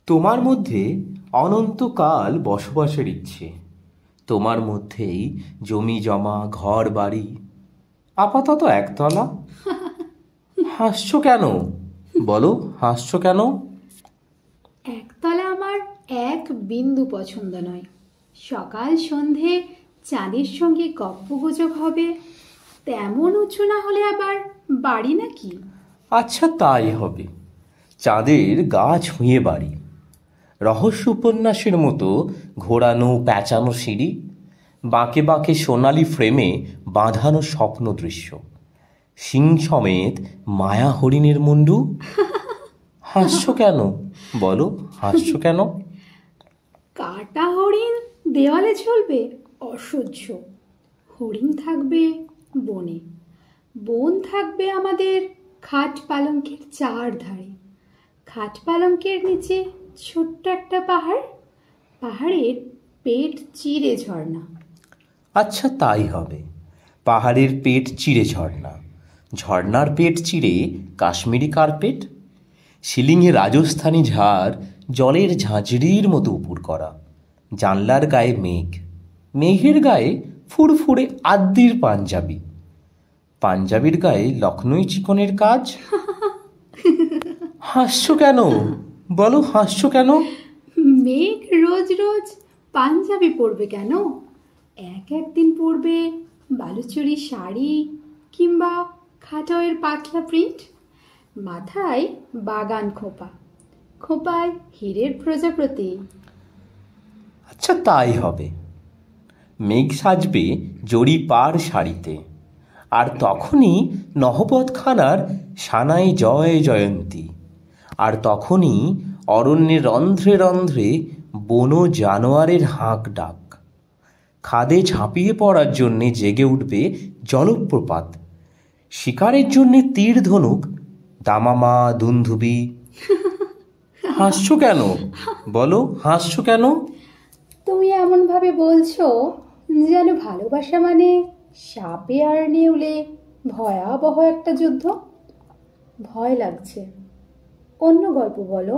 তোমার মধ্যে অনন্তকাল বসবাসের ইচ্ছে, তোমার মধ্যেই জমি জমা ঘর বাড়ি, আপাতত একতলা। হাসছো কেন? বলো, হাসছো কেন? একতলা আমার এক বিন্দু পছন্দ নয়। সকাল সন্ধে চাঁদের সঙ্গে গপ্পগুজব হবে, তেমন উঁচু না হলে আবার বাড়ি নাকি? আচ্ছা, তাই হবে। চাঁদের গা ছুঁয়ে বাড়ি, রহস্য উপন্যাসের মতো ঘোরানো প্যাঁচানো সিঁড়ি, বাঁকে বাঁকে সোনালি ফ্রেমে বাঁধানো স্বপ্ন দৃশ্য, সিং সমেত মায়া হরিণের মুন্ডু। হাসছো কেন? বলো, হাসছো কেন? কাটা হরিণ দেওয়ালে ঝুলবে, অসহ্য। হরিণ থাকবে বনে, বন থাকবে আমাদের খাট পালঙ্কের চার ধারে, খাট পালঙ্কের নিচে ছোট্ট একটা পাহাড়, পাহাড়ের পেট চিরে ঝর্ণা। আচ্ছা, তাই হবে। পাহাড়ের পেট চিরে ঝর্ণা, ঝর্ণার পেট চিরে কাশ্মীরি কার্পেট, সিলিংয়ে রাজস্থানী ঝাড় জলের ঝাঁঝরির মতো উপুর করা, জানলার গায়ে মেঘ, মেঘের গায়ে ফুরফুরে আদ্যির পাঞ্জাবি, পাঞ্জাবির গায়ে লখনৌ চিকনের কাজ। হাসছো কেন? বলো, হাসছো কেন? মেঘ রোজ রোজ পাঞ্জাবি পরবে কেন? একদিন পরবে বালুচরি শাড়ি কিংবা খাটাওয়ের পাতলা প্রিন্ট, মাথায় বাগান খোপা, খোপায় হীরের প্রজাপতি। আচ্ছা, তাই হবে। মেঘ সাজবে জরি পার শাড়িতে, আর তখনই নহবতখানার সানাই জয় জয়ন্তী, আর তখনই অরণ্যে রন্ধ্রে রন্ধ্রে বন জানোয়ারের হাঁক ডাক, খাদে ঝাঁপিয়ে পড়ার জন্যে জেগে উঠবে জলপ্রপাত, শিকারের জন্যে তীর ধনুক, দামামা দুন্ধুবি। হাসছো কেন? বলো, হাসছো কেন? তুমি এমনভাবে বলছো যেন ভালোবাসা মানে সাপে আর নেউলে ভয়াবহ একটা যুদ্ধ। ভয় লাগছে, অন্য গল্প বলো।